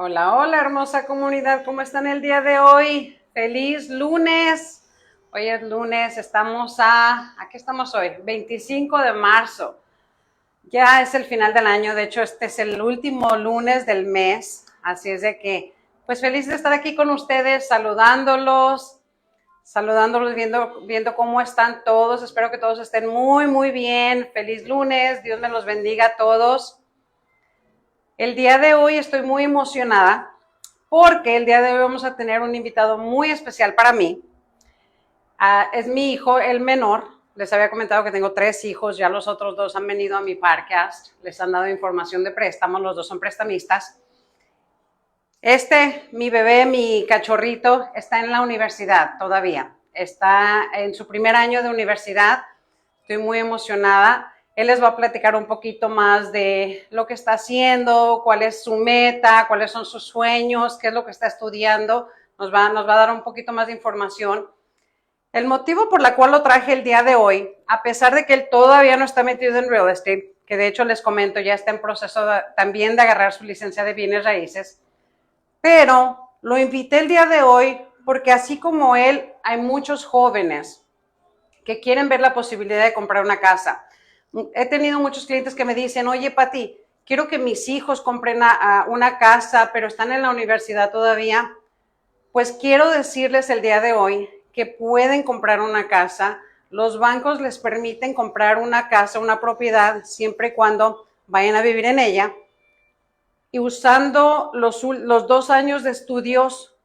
Hola, hola, hermosa comunidad, ¿cómo están el día de hoy? Feliz lunes. Hoy es lunes, ¿a qué estamos hoy? 25 de marzo. Ya es el final del año, de hecho este es el último lunes del mes, así es de que, pues feliz de estar aquí con ustedes, saludándolos, viendo cómo están todos. Espero que todos estén muy bien. Feliz lunes, Dios me los bendiga a todos. El día de hoy estoy muy emocionada porque el día de hoy vamos a tener un invitado muy especial para mí. Es mi hijo, el menor. Les había comentado que tengo 3 hijos, ya los otros 2 han venido a mi podcast, les han dado información de préstamos, los 2 son prestamistas. Mi bebé, mi cachorrito, está en la universidad todavía, está en su primer año de universidad, estoy muy emocionada. Él les va a platicar un poquito más de lo que está haciendo, cuál es su meta, cuáles son sus sueños, qué es lo que está estudiando. Nos va a dar un poquito más de información. El motivo por la cual lo traje el día de hoy, a pesar de que él todavía no está metido en real estate, que de hecho les comento, ya está en proceso también de agarrar su licencia de bienes raíces, pero lo invité el día de hoy porque así como él, hay muchos jóvenes que quieren ver la posibilidad de comprar una casa. He tenido muchos clientes que me dicen, oye, Pati, quiero que mis hijos compren una casa, pero están en la universidad todavía. Pues quiero decirles el día de hoy que pueden comprar una casa. Los bancos les permiten comprar una casa, una propiedad, siempre y cuando vayan a vivir en ella. Y usando los 2 años de estudios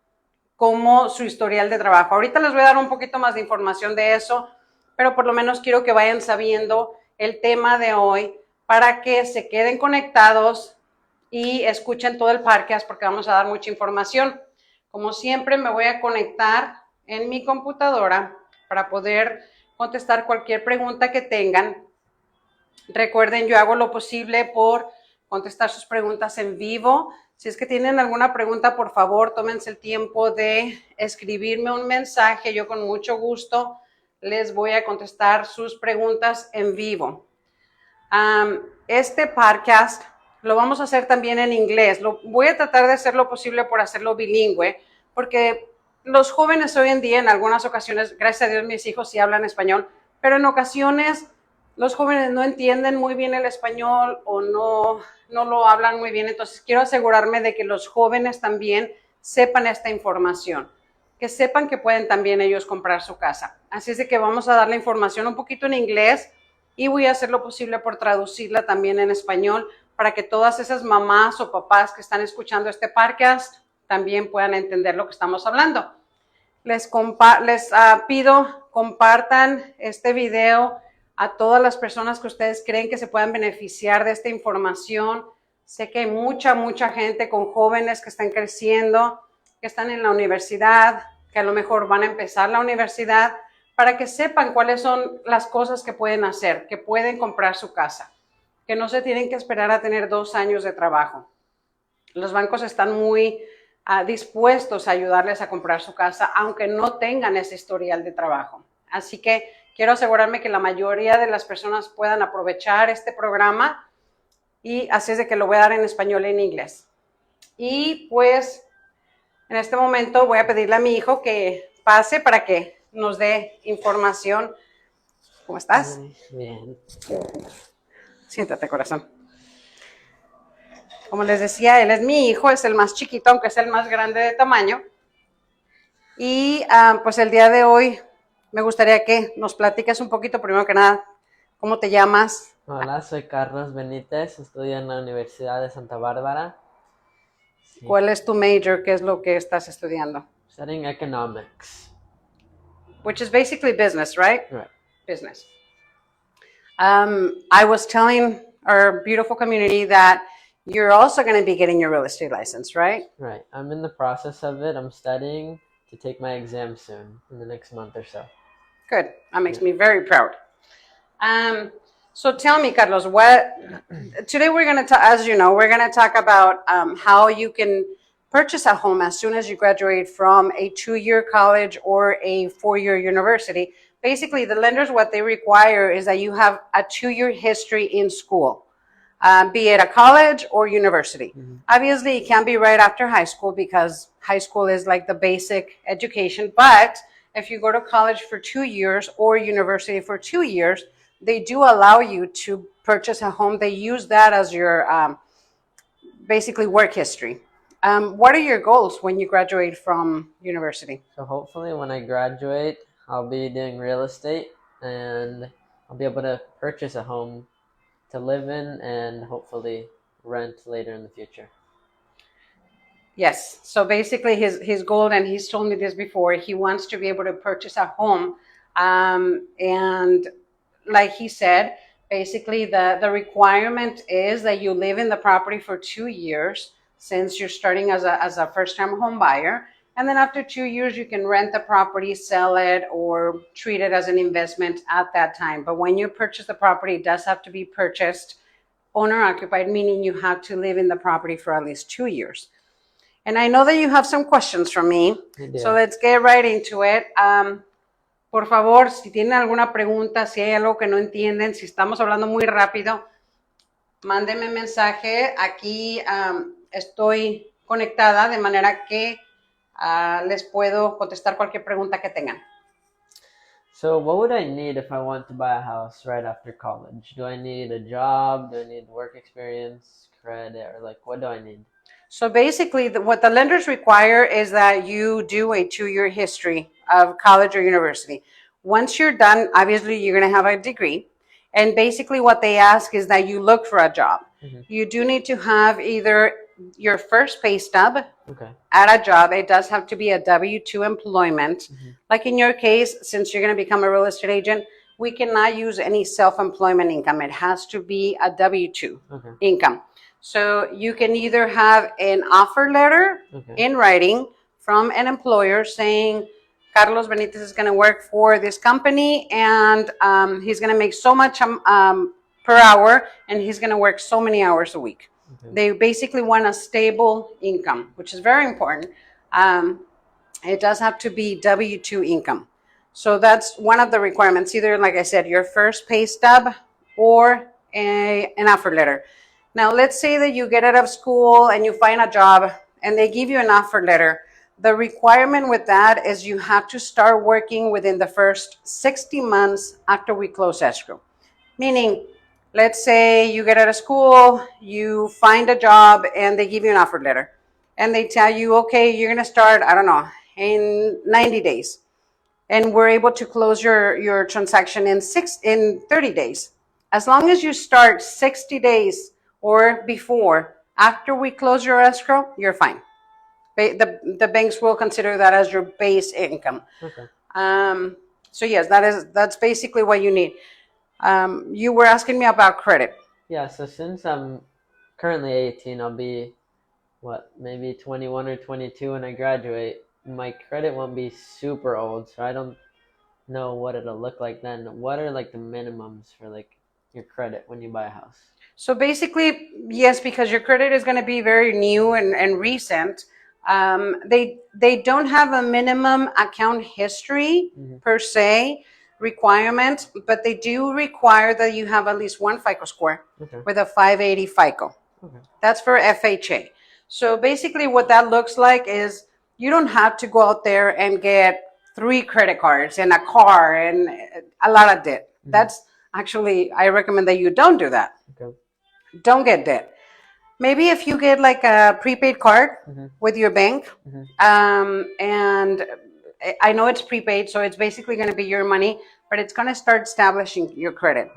como su historial de trabajo. Ahorita les voy a dar un poquito más de información de eso, pero por lo menos quiero que vayan sabiendo el tema de hoy para que se queden conectados y escuchen todo el podcast porque vamos a dar mucha información. Como siempre, me voy a conectar en mi computadora para poder contestar cualquier pregunta que tengan. Recuerden, yo hago lo posible por contestar sus preguntas en vivo. Si es que tienen alguna pregunta, por favor, tómense el tiempo de escribirme un mensaje. Yo con mucho gusto les voy a contestar sus preguntas en vivo. Este podcast lo vamos a hacer también en inglés. Voy a tratar de hacer lo posible por hacerlo bilingüe, porque los jóvenes hoy en día, en algunas ocasiones, gracias a Dios mis hijos sí hablan español, pero en ocasiones los jóvenes no entienden muy bien el español o no lo hablan muy bien. Entonces quiero asegurarme de que los jóvenes también sepan esta información, que sepan que pueden también ellos comprar su casa. Así es de que vamos a dar la información un poquito en inglés y voy a hacer lo posible por traducirla también en español para que todas esas mamás o papás que están escuchando este podcast también puedan entender lo que estamos hablando. Les pido compartan este video a todas las personas que ustedes creen que se puedan beneficiar de esta información. Sé que hay mucha gente con jóvenes que están creciendo, que están en la universidad, que a lo mejor van a empezar la universidad, para que sepan cuáles son las cosas que pueden hacer, que pueden comprar su casa, que no se tienen que esperar a tener 2 años de trabajo. Los bancos están muy dispuestos a ayudarles a comprar su casa, aunque no tengan ese historial de trabajo. Así que quiero asegurarme que la mayoría de las personas puedan aprovechar este programa y así es de que lo voy a dar en español y en inglés. Y pues en este momento voy a pedirle a mi hijo que pase para que nos dé información. ¿Cómo estás? Bien. Siéntate, corazón. Como les decía, él es mi hijo, es el más chiquito, aunque es el más grande de tamaño. Y pues el día de hoy me gustaría que nos platiques un poquito, primero que nada, ¿cómo te llamas? Hola, soy Carlos Benítez, estudio en la Universidad de Santa Bárbara. Sí. ¿Cuál es tu major? ¿Qué es lo que estás estudiando? Studying economics. Which is basically business, right? Right. Business. I was telling our beautiful community that you're also going to be getting your real estate license, right? Right. I'm in the process of it. I'm studying to take my exam soon, in the next month or so. Good. That makes me very proud. So tell me, Carlos, today we're going to, as you know, we're going to talk about how you can purchase a home as soon as you graduate from a 2-year college or a 4-year university. Basically, the lenders, what they require is that you have a 2-year history in school. be it a college or university. Obviously, it can be right after high school because high school is like the basic education. But if you go to college for 2 years or university for 2 years, they do allow you to purchase a home. They use that as your basically work history. What are your goals when you graduate from university? So hopefully when I graduate, I'll be doing real estate and I'll be able to purchase a home to live in and hopefully rent later in the future. Yes. So basically his goal, and he's told me this before, he wants to be able to purchase a home. And like he said, basically the requirement is that you live in the property for 2 years since you're starting as a first-time home buyer. And then after 2 years, you can rent the property, sell it, or treat it as an investment at that time. But when you purchase the property, it does have to be purchased owner-occupied, meaning you have to live in the property for at least 2 years. And I know that you have some questions from me, so let's get right into it. Por favor, si tienen alguna pregunta, si hay algo que no entienden, si estamos hablando muy rápido, mándenme mensaje. Aquí estoy conectada de manera que les puedo contestar cualquier pregunta que tengan. So what would I need if I want to buy a house right after college? Do I need a job? Do I need work experience, credit, or like what do I need? So basically, what the lenders require is that you do a 2-year history of college or university. Once you're done, obviously, you're going to have a degree. And basically, what they ask is that you look for a job. You do need to have either your first pay stub at a job. It does have to be a W-2 employment. Like in your case, since you're going to become a real estate agent, we cannot use any self-employment income. It has to be a W-2 income. So you can either have an offer letter in writing from an employer saying, Carlos Benitez is going to work for this company and he's going to make so much per hour and he's going to work so many hours a week. They basically want a stable income, which is very important. It does have to be W-2 income. So that's one of the requirements, either, like I said, your first pay stub or an offer letter. Now, let's say that you get out of school and you find a job and they give you an offer letter. The requirement with that is you have to start working within the first 60 months after we close escrow. Meaning, let's say you get out of school, you find a job, and they give you an offer letter. And they tell you, okay, you're going to start, I don't know, in 90 days. And we're able to close your transaction in 30 days. As long as you start 60 days or before, after we close your escrow, you're fine. The banks will consider that as your base income. So yes, that's basically what you need. You were asking me about credit. Yeah, so since I'm currently 18, I'll be, maybe 21 or 22 when I graduate. My credit won't be super old, so I don't know what it'll look like then. What are like the minimums for like your credit when you buy a house? So basically, yes, because your credit is going to be very new and recent. They don't have a minimum account history per se requirement, but they do require that you have at least one FICO score with a 580 FICO. That's for FHA. So basically what that looks like is you don't have to go out there and get 3 credit cards and a car and a lot of debt. That's actually, I recommend that you don't do that. Don't get debt. Maybe if you get like a prepaid card with your bank, and I know it's prepaid, so it's basically going to be your money, but it's going to start establishing your credit.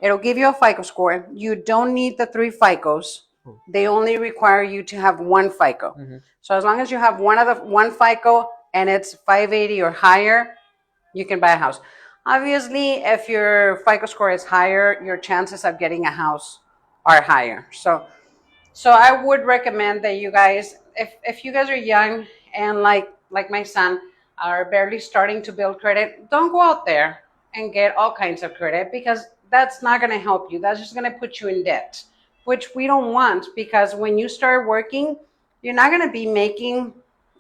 It'll give you a FICO score. You don't need the 3 FICOs. They only require you to have 1 FICO. So as long as you have one FICO and it's 580 or higher, you can buy a house. Obviously, if your FICO score is higher, your chances of getting a house are higher. So I would recommend that you guys, if you guys are young and like my son, are barely starting to build credit, don't go out there and get all kinds of credit because that's not going to help you. That's just going to put you in debt, which we don't want, because when you start working, you're not going to be making,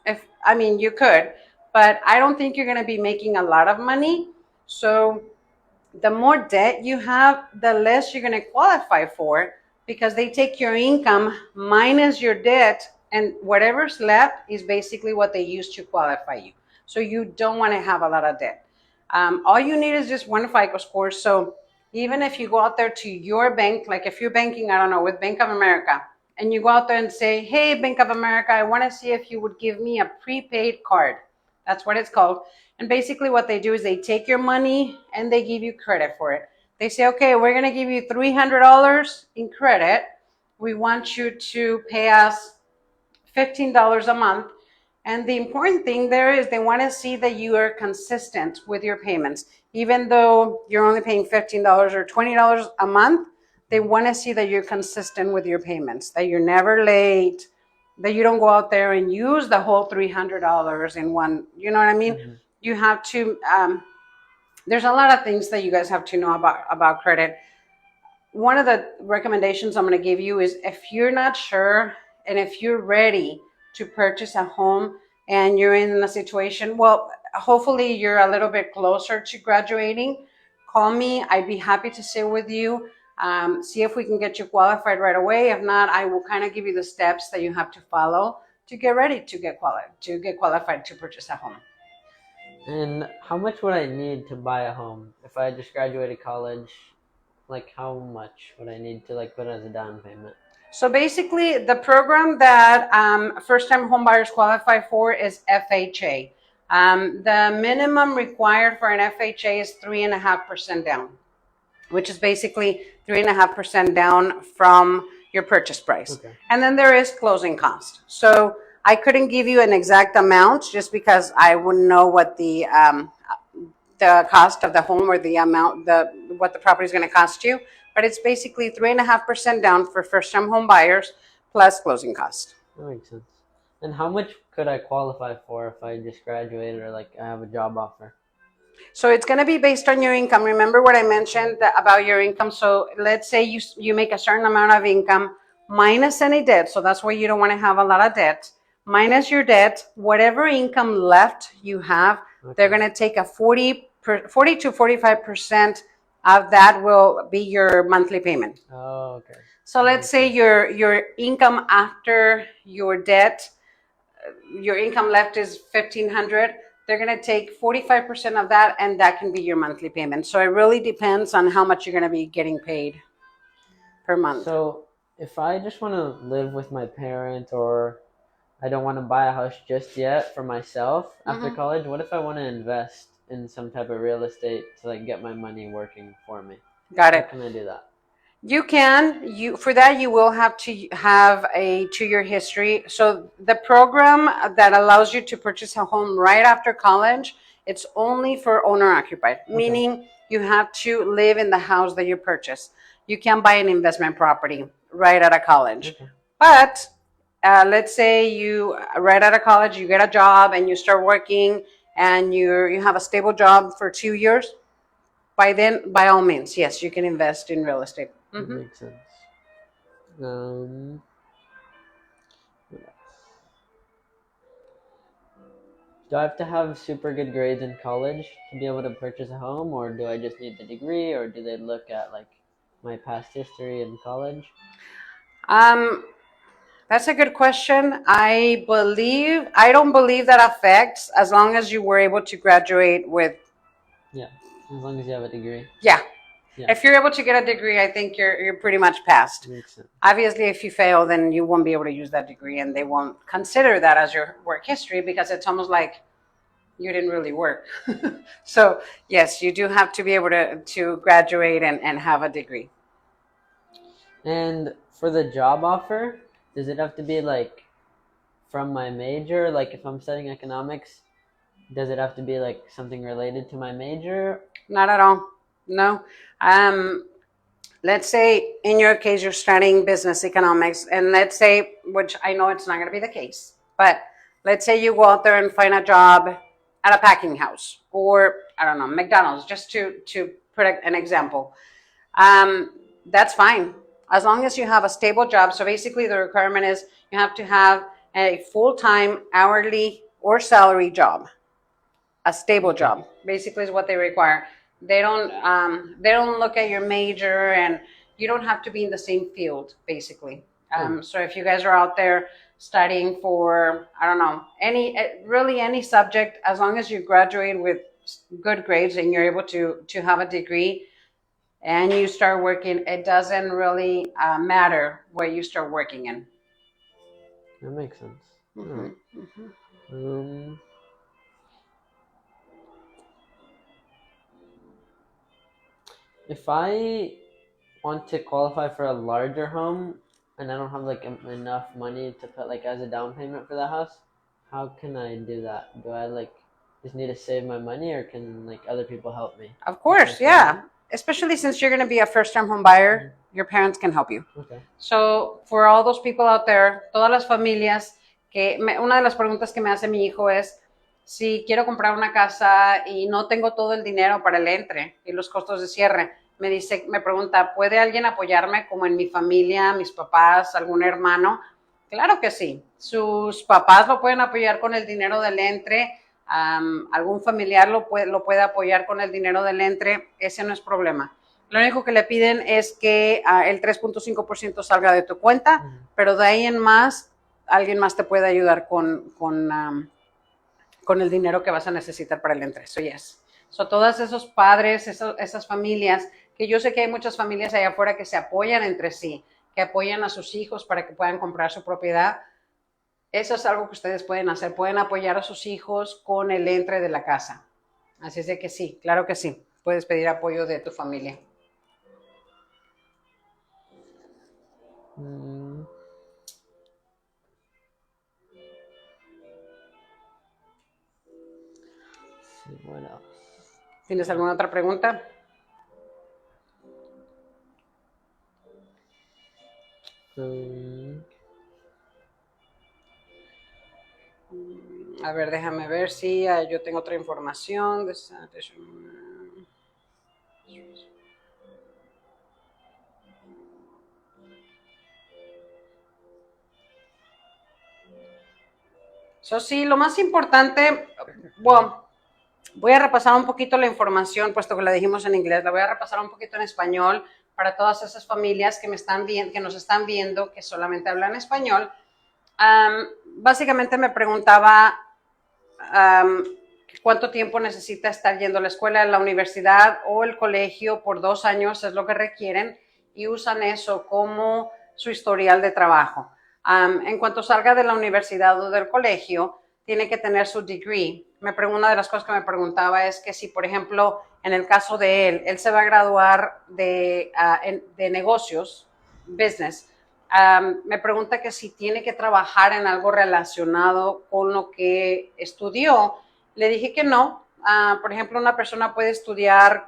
you could, but I don't think you're going to be making a lot of money. So the more debt you have, the less you're going to qualify for because they take your income minus your debt, and whatever's left is basically what they use to qualify you. So you don't want to have a lot of debt. All you need is just one FICO score. So even if you go out there to your bank, like if you're banking, I don't know, with Bank of America, and you go out there and say, hey, Bank of America, I want to see if you would give me a prepaid card. That's what it's called. And basically what they do is they take your money and they give you credit for it. They say, okay, we're going to give you $300 in credit. We want you to pay us $15 a month. And the important thing there is they want to see that you are consistent with your payments. Even though you're only paying $15 or $20 a month, they want to see that you're consistent with your payments, that you're never late, that you don't go out there and use the whole $300 in one, you know what I mean? Mm-hmm. You have to, there's a lot of things that you guys have to know about credit. One of the recommendations I'm going to give you is if you're not sure and if you're ready to purchase a home and you're in a situation, well, hopefully you're a little bit closer to graduating, call me. I'd be happy to sit with you, see if we can get you qualified right away. If not, I will kind of give you the steps that you have to follow to get ready to get qualified to purchase a home. And how much would I need to buy a home if I just graduated college? Like how much would I need to like put as a down payment? So basically, the program that first-time homebuyers qualify for is FHA. The minimum required for an FHA is 3.5% down, which is basically 3.5% down from your purchase price. Okay. And then there is closing cost. So I couldn't give you an exact amount just because I wouldn't know what the cost of the home or the amount, what the property is going to cost you. But it's basically 3.5% down for first-time home buyers plus closing costs. That makes sense. And how much could I qualify for if I just graduated or like I have a job offer? So it's going to be based on your income. Remember what I mentioned about your income. So let's say you make a certain amount of income minus any debt. So that's why you don't want to have a lot of debt. Minus your debt, whatever income left you have, okay, they're going to take a 40 to 45% of that will be your monthly payment. Oh, okay. So let's say your income after your debt, your income left is $1,500. They're going to take 45% of that, and that can be your monthly payment. So it really depends on how much you're going to be getting paid per month. So if I just want to live with my parents, or I don't want to buy a house just yet for myself after college, what if I want to invest in some type of real estate to like get my money working for me? Got it. How can I do that? You can. For that, you will have to have a 2-year history. So the program that allows you to purchase a home right after college, it's only for owner-occupied, okay, meaning you have to live in the house that you purchase. You can't buy an investment property right out of college. Okay. But let's say you, right out of college, you get a job and you start working and you have a stable job for 2 years. By then, by all means, yes, you can invest in real estate. That makes sense. Do I have to have super good grades in college to be able to purchase a home, or do I just need the degree, or do they look at like my past history in college? That's a good question. I don't believe that affects, as long as you were able to graduate with. Yeah, as long as you have a degree. Yeah. Yeah. If you're able to get a degree, I think you're pretty much passed. Makes sense. Obviously, if you fail, then you won't be able to use that degree, and they won't consider that as your work history because it's almost like you didn't really work. So yes, you do have to be able to graduate and have a degree. And for the job offer, does it have to be like from my major? Like if I'm studying economics, does it have to be like something related to my major? Not at all. No. Let's say in your case you're studying business economics, and let's say, which I know it's not going to be the case, but let's say you go out there and find a job at a packing house, or I don't know, McDonald's, just to put an example. That's fine, as long as you have a stable job. So basically the requirement is you have to have a full-time hourly or salary job, a stable job, basically is what they require. They don't look at your major and you don't have to be in the same field, basically. So if you guys are out there studying for, I don't know, really any subject, as long as you graduate with good grades and you're able to have a degree and you start working, it doesn't really matter what you start working in. That makes sense. Mm-hmm. All right. Mm-hmm. If I want to qualify for a larger home and I don't have like enough money to put like as a down payment for the house, how can I do that? Do I like just need to save my money, or can like other people help me? Of course, yeah. Especially since you're going to be a first-time home buyer, your parents can help you. Okay. So, for all those people out there, todas las familias, una de las preguntas que me hace mi hijo es, si quiero comprar una casa y no tengo todo el dinero para el entre y los costos de cierre, me pregunta, ¿puede alguien apoyarme como en mi familia, mis papás, algún hermano? Claro que sí. Sus papás lo pueden apoyar con el dinero del entre, algún familiar lo puede apoyar con el dinero del entre, ese no es problema. Lo único que le piden es que el 3.5% salga de tu cuenta, pero de ahí en más, alguien más te puede ayudar con el dinero que vas a necesitar para el entre. So, yes. So, todos esos padres, esas familias, que yo sé que hay muchas familias allá afuera que se apoyan entre sí, que apoyan a sus hijos para que puedan comprar su propiedad. Eso es algo que ustedes pueden hacer. Pueden apoyar a sus hijos con el entre de la casa. Así es de que sí, claro que sí. Puedes pedir apoyo de tu familia. Bueno. ¿Tienes alguna otra pregunta? A ver, déjame ver si yo tengo otra información. So, sí, lo más importante, bueno, voy a repasar un poquito la información, puesto que la dijimos en inglés, la voy a repasar un poquito en español para todas esas familias que nos están viendo, que solamente hablan español. Básicamente me preguntaba cuánto tiempo necesita estar yendo a la escuela, la universidad o el colegio por 2 años, es lo que requieren, y usan eso como su historial de trabajo. En cuanto salga de la universidad o del colegio, tiene que tener su degree. Una de las cosas que me preguntaba es que si, por ejemplo, en el caso de él se va a graduar de negocios, business, me pregunta que si tiene que trabajar en algo relacionado con lo que estudió. Le dije que no. Por ejemplo, una persona puede estudiar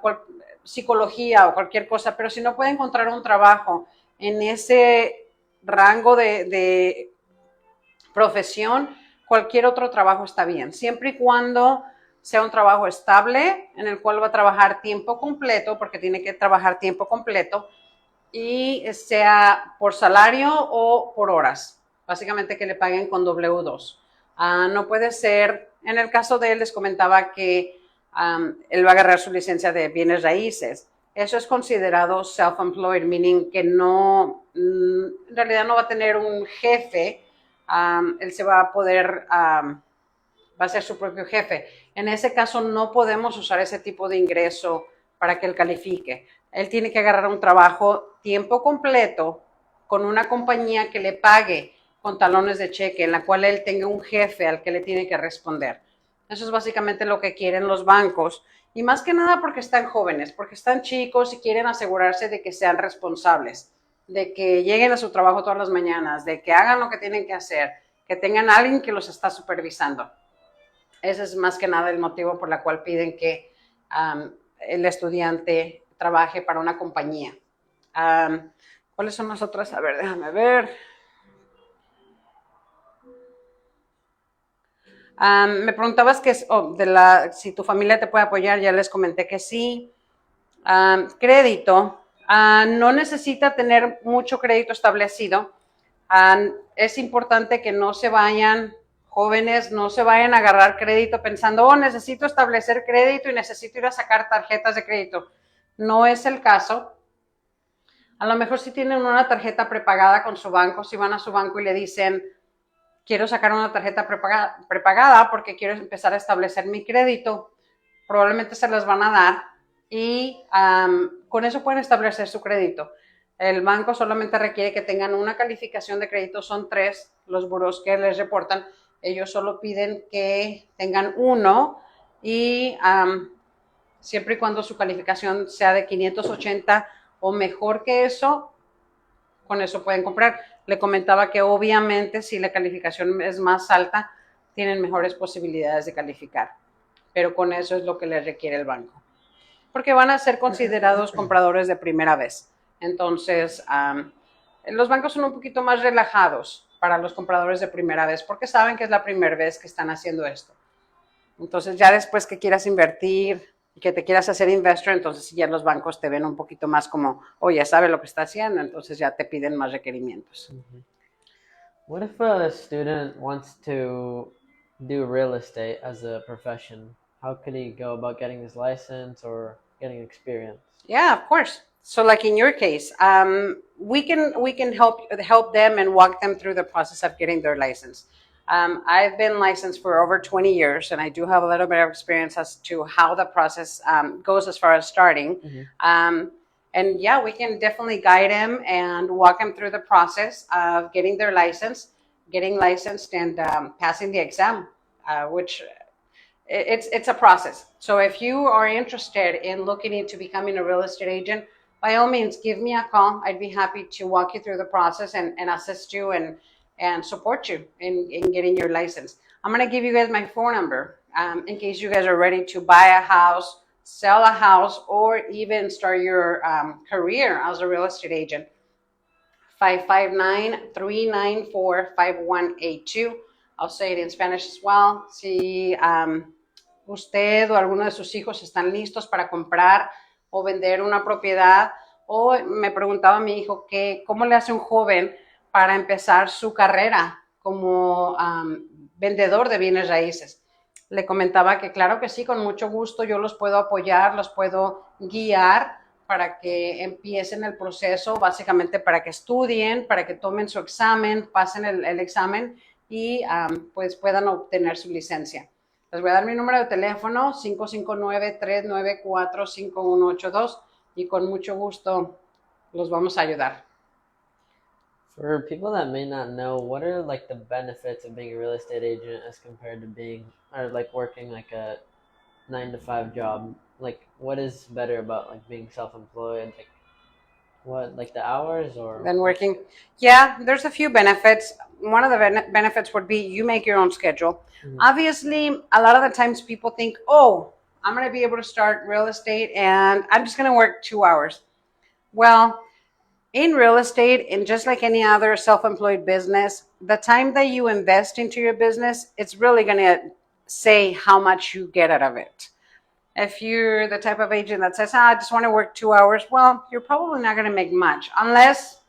psicología o cualquier cosa, pero si no puede encontrar un trabajo en ese rango de profesión, cualquier otro trabajo está bien, siempre y cuando sea un trabajo estable en el cual va a trabajar tiempo completo, porque tiene que trabajar tiempo completo, y sea por salario o por horas, básicamente que le paguen con W2. No puede ser, en el caso de él les comentaba que él va a agarrar su licencia de bienes raíces. Eso es considerado self-employed, meaning que en realidad no va a tener un jefe. Él se va a poder, va a ser su propio jefe. En ese caso no podemos usar ese tipo de ingreso para que él califique. Él tiene que agarrar un trabajo tiempo completo con una compañía que le pague con talones de cheque, en la cual él tenga un jefe al que le tiene que responder. Eso es básicamente lo que quieren los bancos. Y más que nada porque están jóvenes, porque están chicos y quieren asegurarse de que sean responsables, de que lleguen a su trabajo todas las mañanas, de que hagan lo que tienen que hacer, que tengan a alguien que los está supervisando. Ese es más que nada el motivo por el cual piden que el estudiante trabaje para una compañía. ¿Cuáles son las otras? A ver, déjame ver. Me preguntabas si tu familia te puede apoyar, ya les comenté que sí. Crédito, no necesita tener mucho crédito establecido. Es importante que no se vayan, jóvenes, no se vayan a agarrar crédito pensando, necesito establecer crédito y necesito ir a sacar tarjetas de crédito. No es el caso. A lo mejor si tienen una tarjeta prepagada con su banco, si van a su banco y le dicen, quiero sacar una tarjeta prepagada porque quiero empezar a establecer mi crédito, probablemente se las van a dar y con eso pueden establecer su crédito. El banco solamente requiere que tengan una calificación de crédito, son 3 los buros que les reportan. Ellos solo piden que tengan 1 y siempre y cuando su calificación sea de 580 o mejor que eso, con eso pueden comprar. Le comentaba que obviamente si la calificación es más alta, tienen mejores posibilidades de calificar, pero con eso es lo que les requiere el banco, porque van a ser considerados compradores de primera vez. Entonces, los bancos son un poquito más relajados para los compradores de primera vez, porque saben que es la primera vez que están haciendo esto. Entonces, ya después que quieras invertir y que te quieras hacer investor, entonces ya los bancos te ven un poquito más como, oh, ya sabe lo que está haciendo, entonces ya te piden más requerimientos. What if a student wants to do real estate as a profession? How could he go about getting his license or getting experience? Yeah, of course. So, like in your case, we can help them and walk them through the process of getting their license. I've been licensed for over 20 years, and I do have a little bit of experience as to how the process goes as far as starting. And yeah, we can definitely guide them and walk them through the process of getting their license, getting licensed, and passing the exam, which it's a process. So if you are interested in looking into becoming a real estate agent, by all means, give me a call. I'd be happy to walk you through the process and assist you and support you in getting your license. I'm going to give you guys my phone number in case you guys are ready to buy a house, sell a house, or even start your career as a real estate agent. 559-394-5182. I'll say it in Spanish as well. Si usted o alguno de sus hijos están listos para comprar o vender una propiedad, o me preguntaba mi hijo que cómo le hace un joven para empezar su carrera como vendedor de bienes raíces. Le comentaba que claro que sí, con mucho gusto yo los puedo apoyar, los puedo guiar para que empiecen el proceso, básicamente para que estudien, para que tomen su examen, pasen el examen y pues puedan obtener su licencia. Les voy a dar mi número de teléfono, 559-394-5182, y con mucho gusto los vamos a ayudar. For people that may not know, what are like the benefits of being a real estate agent as compared to being or like working like a 9-to-5 job? Like, what is better about like being self-employed? Like, what, like the hours or Then working? Yeah, there's a few benefits. One of the benefits would be you make your own schedule. Obviously, a lot of the times people think, oh, I'm going to be able to start real estate and I'm just going to work 2 hours. Well, in real estate, and just like any other self-employed business, the time that you invest into your business, it's really going to say how much you get out of it. If you're the type of agent that says, I just want to work 2 hours, well, you're probably not going to make much unless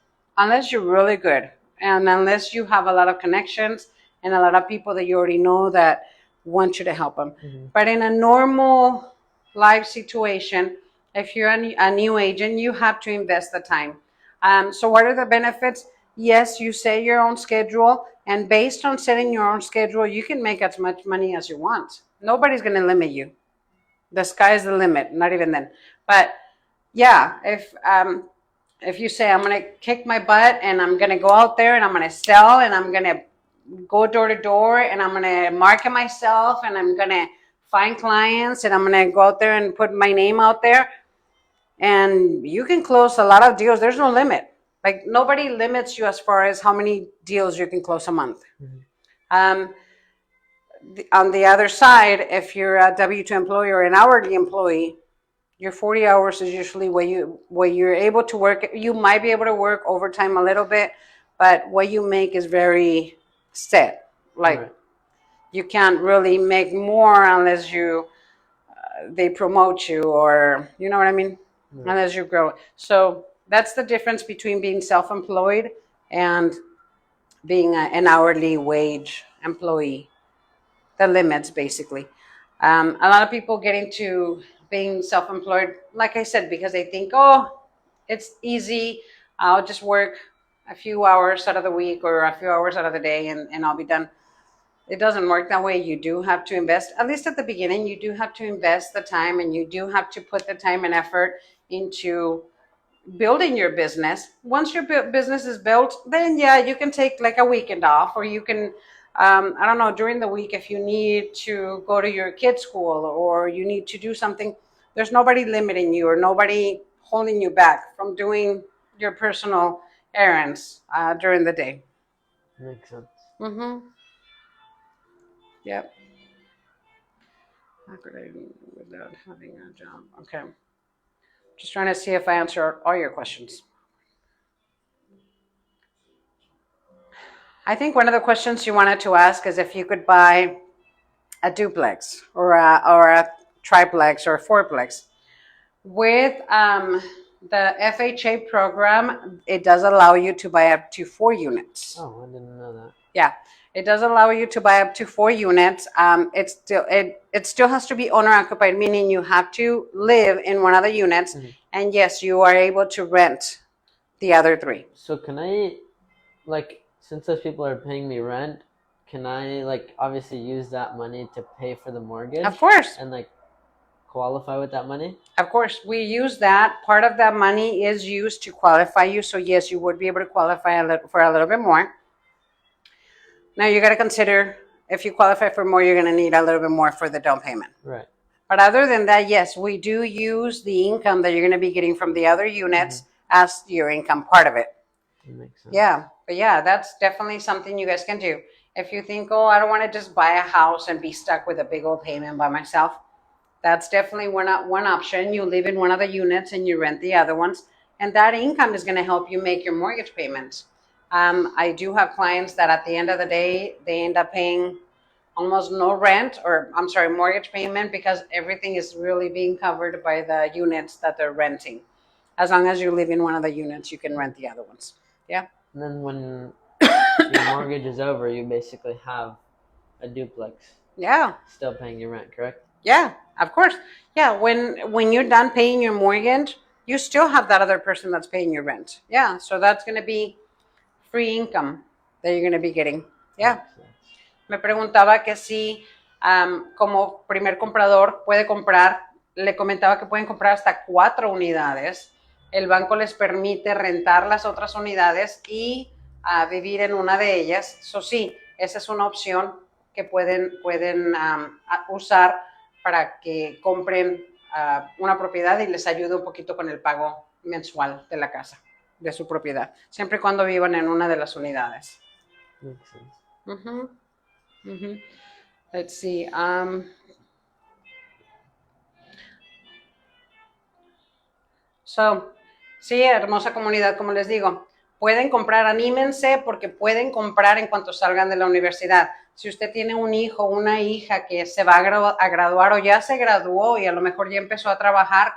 you're really good and unless you have a lot of connections and a lot of people that you already know that want you to help them. But in a normal life situation, if you're a new agent, you have to invest the time. So what are the benefits? Yes, you set your own schedule, and based on setting your own schedule, you can make as much money as you want. Nobody's going to limit you. The sky's the limit, not even then. But yeah, if you say, I'm going to kick my butt and I'm going to go out there and I'm going to sell and I'm going to go door to door and I'm going to market myself and I'm going to find clients and I'm going to go out there and put my name out there, and you can close a lot of deals. There's no limit. Like, nobody limits you as far as how many deals you can close a month. On the other side, if you're a W-2 employee or an hourly employee, your 40 hours is usually where you're able to work. You might be able to work overtime a little bit, but what you make is very set. Like, you can't really make more unless they promote you, or you know what I mean? Unless you grow. So that's the difference between being self-employed and being an hourly wage employee. The limits, basically. A lot of people get into being self-employed, like I said, because they think, oh, it's easy. I'll just work a few hours out of the week or a few hours out of the day and I'll be done. It doesn't work that way. You do have to invest, at least at the beginning, you do have to invest the time and you do have to put the time and effort into building your business. Once your business is built, then yeah, you can take like a weekend off, or you can, I don't know, during the week, if you need to go to your kid's school or you need to do something, there's nobody limiting you or nobody holding you back from doing your personal errands during the day. Makes sense. Mm-hmm. Yep. How could I do without having a job? Okay. Just trying to see if I answer all your questions. I think one of the questions you wanted to ask is if you could buy a duplex or a triplex or a fourplex. With the FHA program, it does allow you to buy up to 4 units. Oh, I didn't know that. Yeah, it does allow you to buy up to 4 units. It still has to be owner occupied, meaning you have to live in one of the units, and yes, you are able to rent the other 3. So can I, like, since those people are paying me rent, can I, like, obviously use that money to pay for the mortgage? Of course. And, like, qualify with that money? Of course, we use that. Part of that money is used to qualify you. So yes, you would be able to qualify for a little bit more. Now you got to consider, if you qualify for more, you're going to need a little bit more for the down payment. Right. But other than that, yes, we do use the income that you're going to be getting from the other units as your income part of it. That makes sense. Yeah, but yeah, that's definitely something you guys can do. If you think, oh, I don't want to just buy a house and be stuck with a big old payment by myself, that's definitely one option. You live in one of the units and you rent the other ones, and that income is going to help you make your mortgage payments. I do have clients that at the end of the day, they end up paying almost no rent, or I'm sorry, mortgage payment, because everything is really being covered by the units that they're renting. As long as you live in one of the units, you can rent the other ones. Yeah. And then when your mortgage is over, you basically have a duplex. Yeah. Still paying your rent, correct? Yeah, of course. Yeah, when you're done paying your mortgage, you still have that other person that's paying your rent. Yeah, so that's going to be free income that you're going to be getting. Yeah. Me preguntaba que si como primer comprador puede comprar, le comentaba que pueden comprar hasta 4 unidades. El banco les permite rentar las otras unidades y vivir en una de ellas. Eso sí, esa es una opción que pueden usar para que compren una propiedad y les ayude un poquito con el pago mensual de la casa, de su propiedad, siempre y cuando vivan en una de las unidades. Makes sense. Uh-huh. Uh-huh. Let's see. Sí, hermosa comunidad, como les digo, pueden comprar, anímense porque pueden comprar en cuanto salgan de la universidad. Si usted tiene un hijo o una hija que se va a graduar o ya se graduó y a lo mejor ya empezó a trabajar,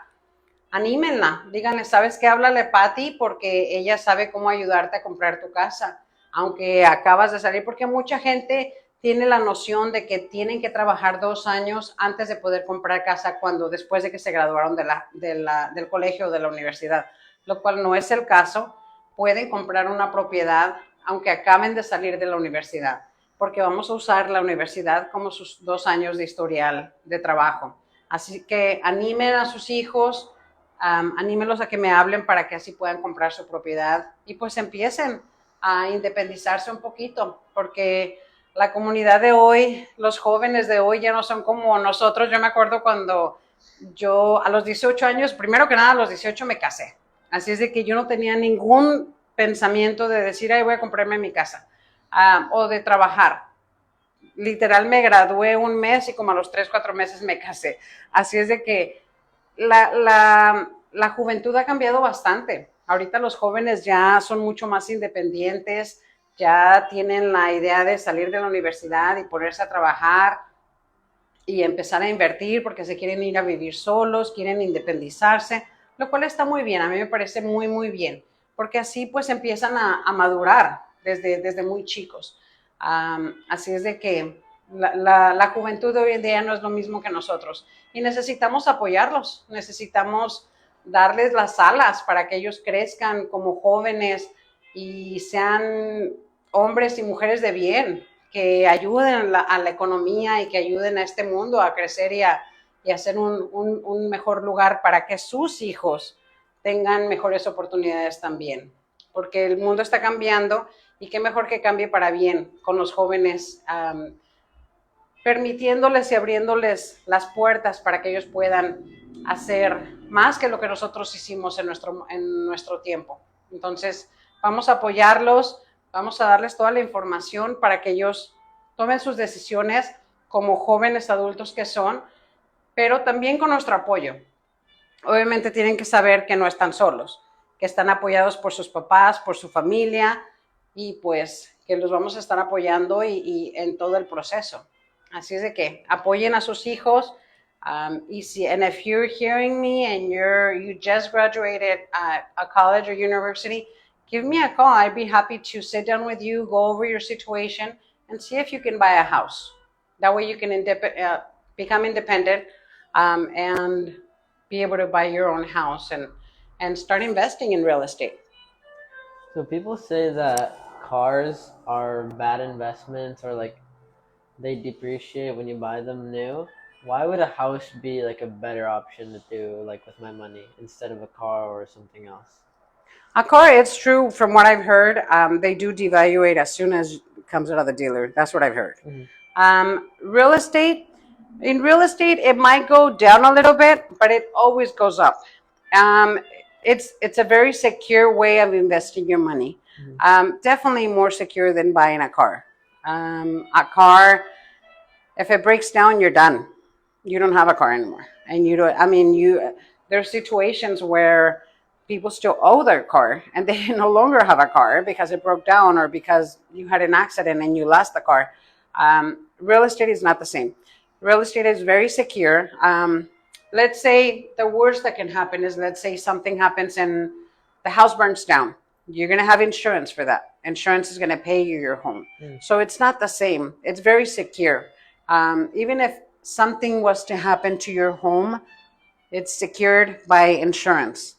anímenla. Díganle, ¿sabes qué? Háblale a Patty porque ella sabe cómo ayudarte a comprar tu casa, aunque acabas de salir, porque mucha gente tiene la noción de que tienen que trabajar 2 años antes de poder comprar casa después de que se graduaron del colegio o de la universidad, lo cual no es el caso. Pueden comprar una propiedad aunque acaben de salir de la universidad, porque vamos a usar la universidad como sus 2 años de historial de trabajo. Así que animen a sus hijos, anímenlos a que me hablen para que así puedan comprar su propiedad y pues empiecen a independizarse un poquito, porque la comunidad de hoy, los jóvenes de hoy ya no son como nosotros. Yo me acuerdo cuando yo a los 18 años, primero que nada a los 18 me casé. Así es de que yo no tenía ningún pensamiento de decir, ay, voy a comprarme mi casa o de trabajar. Literal me gradué un mes y como a los 3, 4 meses me casé. Así es de que la juventud ha cambiado bastante. Ahorita los jóvenes ya son mucho más independientes, ya tienen la idea de salir de la universidad y ponerse a trabajar y empezar a invertir porque se quieren ir a vivir solos, quieren independizarse, lo cual está muy bien. A mí me parece muy, muy bien, porque así pues empiezan a madurar desde muy chicos. Así es de que la juventud de hoy en día no es lo mismo que nosotros y necesitamos apoyarlos, necesitamos darles las alas para que ellos crezcan como jóvenes y sean hombres y mujeres de bien, que ayuden a la economía y que ayuden a este mundo a crecer y a hacer un mejor lugar para que sus hijos tengan mejores oportunidades también. Porque el mundo está cambiando y qué mejor que cambie para bien con los jóvenes, permitiéndoles y abriéndoles las puertas para que ellos puedan hacer más que lo que nosotros hicimos en nuestro tiempo. Entonces, vamos a apoyarlos, vamos a darles toda la información para que ellos tomen sus decisiones como jóvenes adultos que son, pero también con nuestro apoyo. Obviamente tienen que saber que no están solos, que están apoyados por sus papás, por su familia, y pues que los vamos a estar apoyando y en todo el proceso. Así es de que apoyen a sus hijos. And if you're hearing me and you just graduated at a college or university, give me a call. I'd be happy to sit down with you, go over your situation, and see if you can buy a house. That way you can become independent and be able to buy your own house and start investing in real estate. So people say that cars are bad investments, or like they depreciate when you buy them new. Why would a house be like a better option to do, like with my money, instead of a car or something else? A car, it's true from what I've heard, they do devaluate as soon as it comes out of the dealer. That's what I've heard. Real estate, in real estate, it might go down a little bit, but it always goes up. It's a very secure way of investing your money. Definitely more secure than buying a car. A car, if it breaks down, you're done. You don't have a car anymore. And you don't, I mean, there are situations where people still owe their car and they no longer have a car because it broke down or because you had an accident and you lost the car. Real estate is not the same. Real estate is very secure. Let's say the worst that can happen is, let's say something happens and the house burns down. You're going to have insurance for that. Insurance is going to pay you your home. So it's not the same. It's very secure. Even if something was to happen to your home, it's secured by insurance.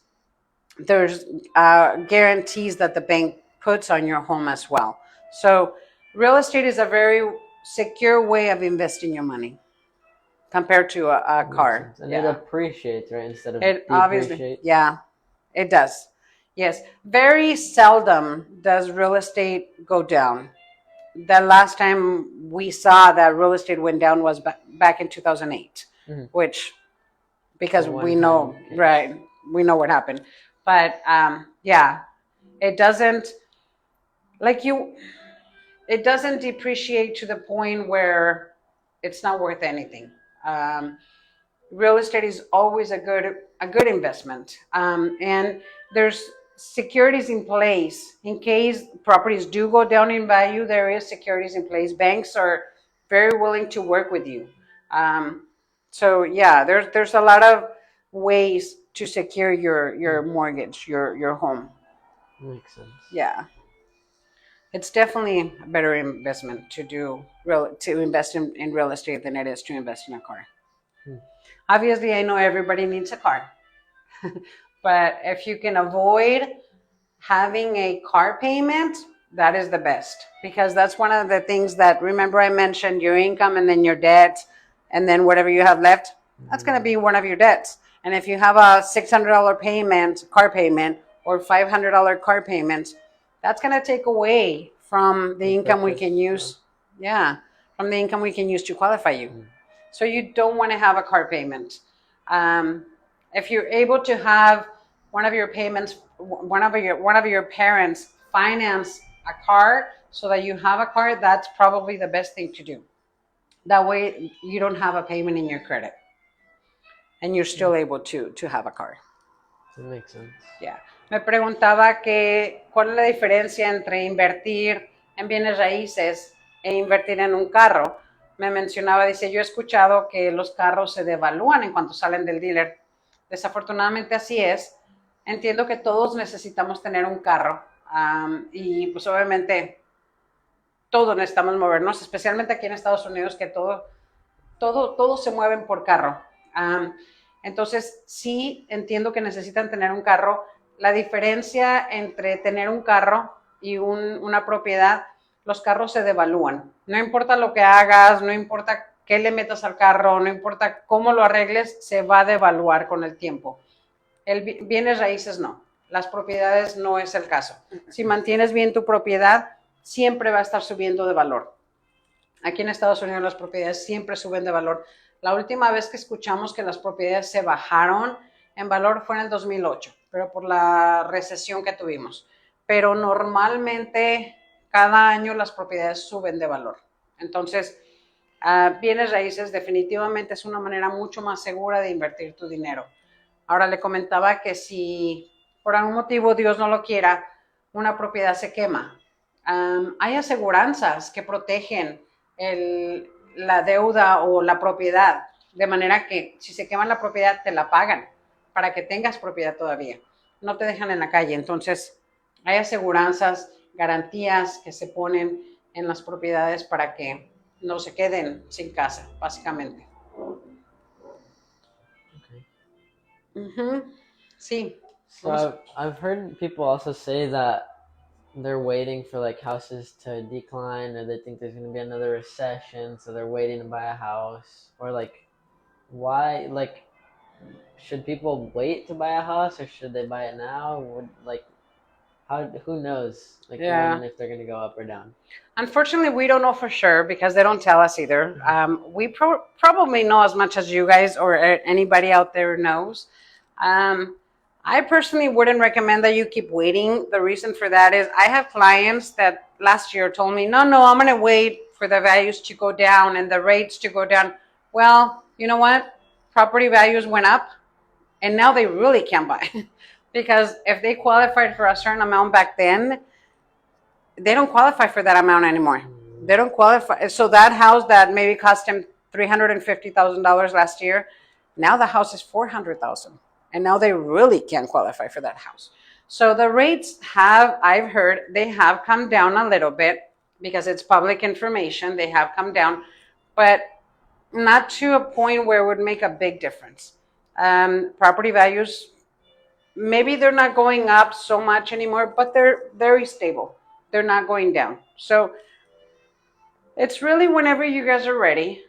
There's guarantees that the bank puts on your home as well. So real estate is a very secure way of investing your money compared to a car. And it appreciates, right, instead of it depreciate. obviously, yeah, it does. Yes, very seldom does real estate go down. The last time we saw that real estate went down was back in 2008, which, because we know, right, we know what happened. But yeah, it doesn't, it doesn't depreciate to the point where it's not worth anything. Real estate is always a good investment, and there's securities in place in case properties do go down in value. There is securities in place. Banks are very willing to work with you. So yeah, there's a lot of ways to secure your mortgage, your home. Makes sense. Yeah, it's definitely a better investment to invest in real estate than it is to invest in a car. Obviously, I know everybody needs a car. But if you can avoid having a car payment, that is the best. Because that's one of the things that, remember I mentioned your income and then your debt, and then whatever you have left, that's going to be one of your debts. And if you have a $600 payment, car payment, or $500 car payment, that's going to take away from the income we can use. Yeah, from the income we can use to qualify you. So you don't want to have a car payment. If you're able to have one of your payments, one of your parents finance a car so that you have a car, that's probably the best thing to do. That way you don't have a payment in your credit, and you're still able to have a car. That makes sense. Yeah. Me preguntaba cuál es la diferencia entre invertir en bienes raíces e invertir en un carro. Me mencionaba, dice, yo he escuchado que los carros se devalúan en cuanto salen del dealer. Desafortunadamente así es. Entiendo que todos necesitamos tener un carro, y pues obviamente todos necesitamos movernos, especialmente aquí en Estados Unidos, que todos se mueven por carro. Entonces, sí entiendo que necesitan tener un carro. La diferencia entre tener un carro y una propiedad, los carros se devalúan. No importa lo que hagas, no importa qué le metas al carro, no importa cómo lo arregles, se va a devaluar con el tiempo. El bienes raíces no. Las propiedades no es el caso. Si mantienes bien tu propiedad, siempre va a estar subiendo de valor. Aquí en Estados Unidos las propiedades siempre suben de valor. La última vez que escuchamos que las propiedades se bajaron en valor fue en el 2008, pero por la recesión que tuvimos. Pero normalmente cada año las propiedades suben de valor. Entonces, bienes raíces definitivamente es una manera mucho más segura de invertir tu dinero. Ahora le comentaba que si por algún motivo Dios no lo quiera, una propiedad se quema. Hay aseguranzas que protegen la deuda o la propiedad, de manera que si se quema la propiedad te la pagan para que tengas propiedad todavía. No te dejan en la calle. Entonces, hay aseguranzas, garantías que se ponen en las propiedades para que no se queden sin casa, básicamente. Sí. So I've heard people also say that they're waiting for like houses to decline, or they think there's going to be another recession, so they're waiting to buy a house. Or like, why, like, should people wait to buy a house, or should they buy it now? Like, who knows, like, when, if they're going to go up or down? Unfortunately, we don't know for sure because they don't tell us either. We probably know as much as you guys or anybody out there knows. I personally wouldn't recommend that you keep waiting. The reason for that is I have clients that last year told me, no, I'm going to wait for the values to go down and the rates to go down. Well, you know what? Property values went up and now they really can't buy. Because if they qualified for a certain amount back then, they don't qualify for that amount anymore. They don't qualify. So that house that maybe cost him $350,000 last year, now the house is $400,000. And now they really can't qualify for that house. So the rates have, I've heard, they have come down a little bit because it's public information. They have come down, but not to a point where it would make a big difference. Property values, maybe they're not going up so much anymore, but they're very stable. They're not going down. So it's really whenever you guys are ready.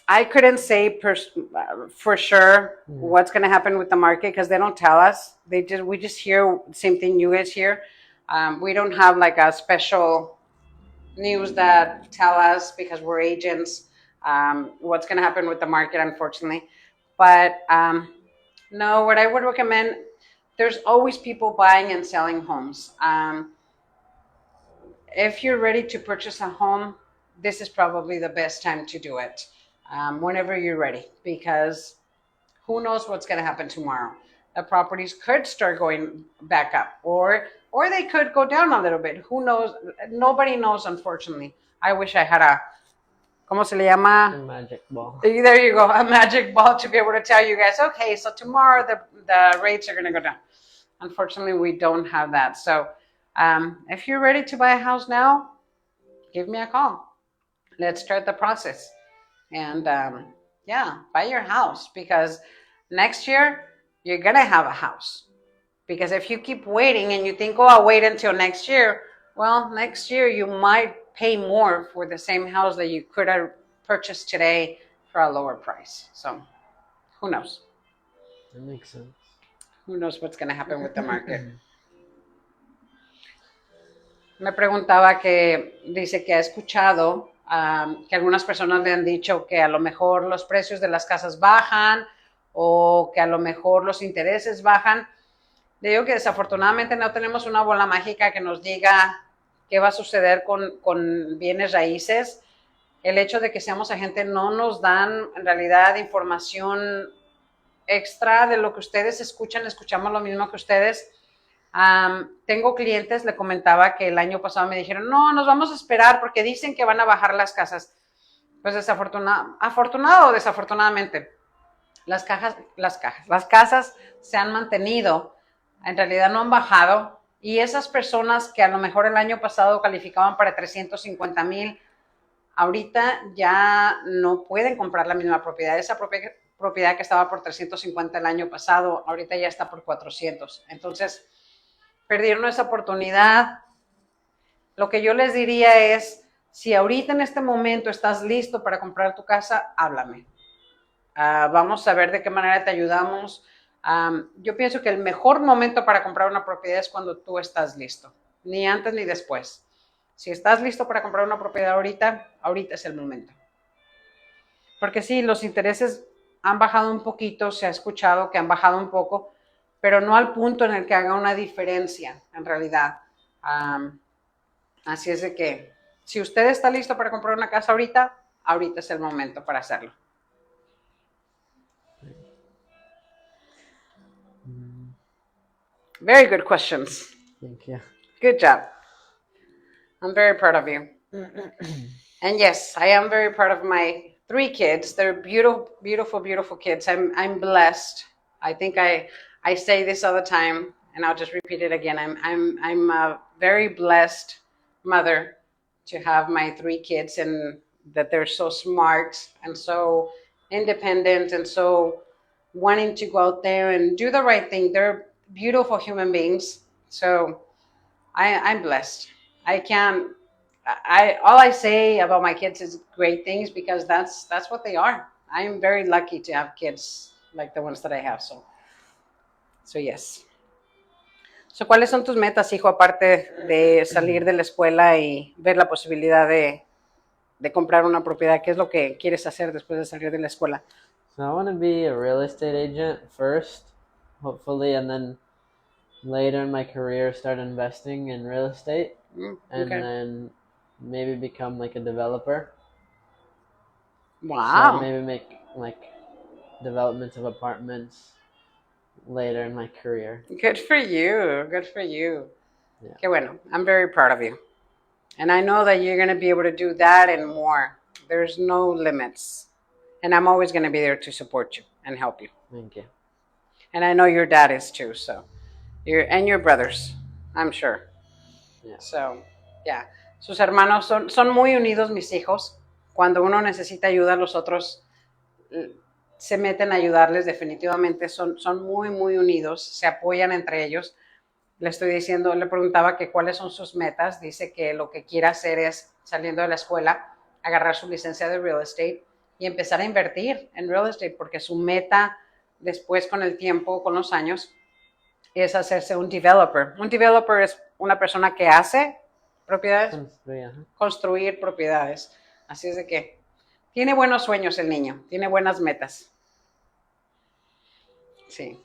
I couldn't say for sure what's going to happen with the market because they don't tell us. We just hear the same thing you guys hear. We don't have like a special news that tell us because we're agents what's going to happen with the market, unfortunately. But no, what I would recommend, there's always people buying and selling homes. If you're ready to purchase a home, this is probably the best time to do it. Whenever you're ready, because who knows what's going to happen tomorrow. The properties could start going back up, or they could go down a little bit. Who knows? Nobody knows, unfortunately. I wish I had ¿cómo se le llama? A magic ball. There you go, a magic ball to be able to tell you guys, okay, so tomorrow the rates are going to go down. Unfortunately, we don't have that. So if you're ready to buy a house now, give me a call. Let's start the process. And buy your house, because next year you're going to have a house. Because if you keep waiting and you think, oh, I'll wait until next year, well, next year you might pay more for the same house that you could have purchased today for a lower price. So who knows? That makes sense. Who knows what's going to happen with the market? Me preguntaba que dice que ha escuchado que algunas personas le han dicho que a lo mejor los precios de las casas bajan o que a lo mejor los intereses bajan. Le digo que desafortunadamente no tenemos una bola mágica que nos diga qué va a suceder con bienes raíces. El hecho de que seamos agentes no nos dan en realidad información extra de lo que ustedes escuchan. Escuchamos lo mismo que ustedes. Tengo clientes, le comentaba que el año pasado me dijeron, no, nos vamos a esperar porque dicen que van a bajar las casas. Pues afortunado o desafortunadamente, las casas se han mantenido, en realidad no han bajado, y esas personas que a lo mejor el año pasado calificaban para 350,000, ahorita ya no pueden comprar la misma propiedad. Esa propiedad que estaba por 350 el año pasado, ahorita ya está por 400. Entonces, perdieron esa oportunidad. Lo que yo les diría es, si ahorita en este momento estás listo para comprar tu casa, háblame. Vamos a ver de qué manera te ayudamos. Yo pienso que el mejor momento para comprar una propiedad es cuando tú estás listo, ni antes ni después. Si estás listo para comprar una propiedad ahorita, ahorita es el momento. Porque sí, los intereses han bajado un poquito, se ha escuchado que han bajado un poco, pero no al punto en el que haga una diferencia, en realidad. Así es de que, si usted está listo para comprar una casa ahorita, ahorita es el momento para hacerlo. Very good questions. Thank you. Good job. I'm very proud of you. And yes, I am very proud of my 3 kids. They're beautiful, beautiful, beautiful kids. I'm blessed. I think I say this all the time, and I'll just repeat it again. I'm a very blessed mother to have my 3 kids, and that they're so smart and so independent and so wanting to go out there and do the right thing. They're beautiful human beings. So I'm blessed. All I say about my kids is great things, because that's what they are. I'm very lucky to have kids like the ones that I have. So yes. So, ¿cuáles son tus metas, hijo, aparte de salir de la escuela y ver la posibilidad de comprar una propiedad? ¿Qué es lo que quieres hacer después de salir de la escuela? So I want to be a real estate agent first, hopefully, and then later in my career start investing in real estate, and then maybe become like a developer. Wow. So maybe make like developments of apartments later in my career. Good for you. Good for you. Yeah. Qué bueno. I'm very proud of you. And I know that you're going to be able to do that and more. There's no limits. And I'm always going to be there to support you and help you. Thank you. And I know your dad is too, so. And your brothers, I'm sure. Yeah. So, yeah. Sus hermanos son muy unidos, mis hijos. Cuando uno necesita ayuda, los otros se meten a ayudarles definitivamente. Son muy, muy unidos. Se apoyan entre ellos. Le preguntaba que cuáles son sus metas. Dice que lo que quiere hacer es, saliendo de la escuela, agarrar su licencia de real estate y empezar a invertir en real estate, porque su meta después, con el tiempo, con los años, es hacerse un developer. Un developer es una persona que hace propiedades, construir propiedades. Así es de que tiene buenos sueños el niño, tiene buenas metas. Sí.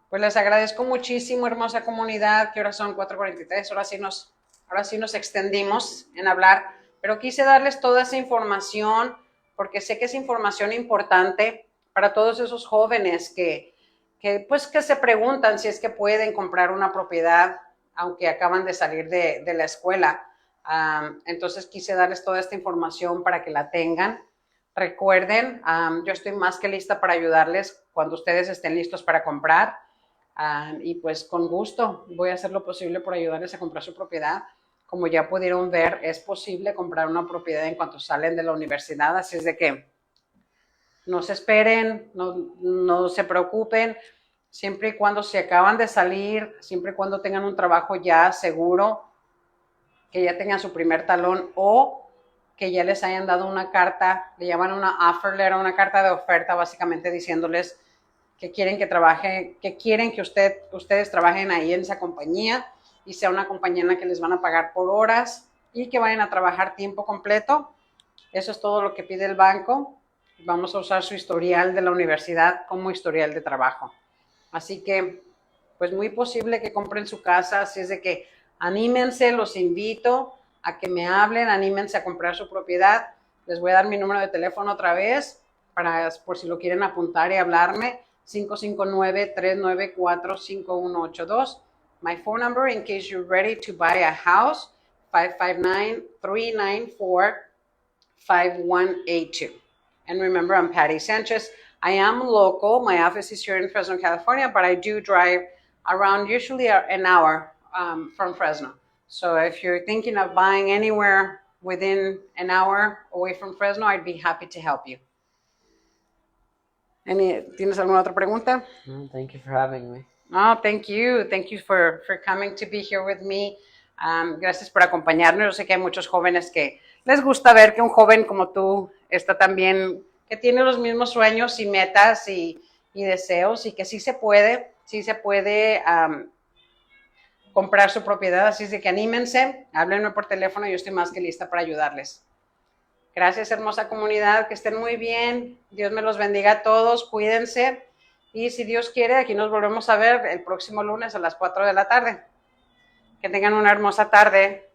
Pues les agradezco muchísimo, hermosa comunidad, que ahora son 4:43, ahora sí nos extendimos en hablar, pero quise darles toda esa información porque sé que es información importante para todos esos jóvenes que se preguntan si es que pueden comprar una propiedad aunque acaban de salir de la escuela. Entonces quise darles toda esta información para que la tengan. Recuerden, yo estoy más que lista para ayudarles cuando ustedes estén listos para comprar. Y pues con gusto voy a hacer lo posible por ayudarles a comprar su propiedad. Como ya pudieron ver, es posible comprar una propiedad en cuanto salen de la universidad, así es de que no se esperen, no se preocupen, siempre y cuando se acaban de salir, siempre y cuando tengan un trabajo ya seguro, que ya tengan su primer talón o que ya les hayan dado una carta, le llaman una offer letter, una carta de oferta, básicamente diciéndoles que quieren que ustedes trabajen ahí en esa compañía y sea una compañía en la que les van a pagar por horas y que vayan a trabajar tiempo completo. Eso es todo lo que pide el banco. Vamos a usar su historial de la universidad como historial de trabajo. Así que, pues muy posible que compren su casa. Así es de que anímense, los invito a que me hablen, anímense a comprar su propiedad. Les voy a dar mi número de teléfono otra vez, por si lo quieren apuntar y hablarme. 559-394-5182. My phone number, in case you're ready to buy a house, 559-394-5182. And remember, I'm Patty Sanchez. I am local. My office is here in Fresno, California, but I do drive around usually an hour from Fresno. So if you're thinking of buying anywhere within an hour away from Fresno, I'd be happy to help you. ¿Tienes alguna otra pregunta? No, thank you for having me. No, thank you. Thank you for coming to be here with me. Gracias por acompañarnos. Yo sé que hay muchos jóvenes que les gusta ver que un joven como tú está también, que tiene los mismos sueños y metas y deseos y que sí se puede comprar su propiedad. Así es de que anímense, háblenme por teléfono, yo estoy más que lista para ayudarles. Gracias, hermosa comunidad, que estén muy bien. Dios me los bendiga a todos, cuídense. Y si Dios quiere, aquí nos volvemos a ver el próximo lunes a las 4 de la tarde. Que tengan una hermosa tarde.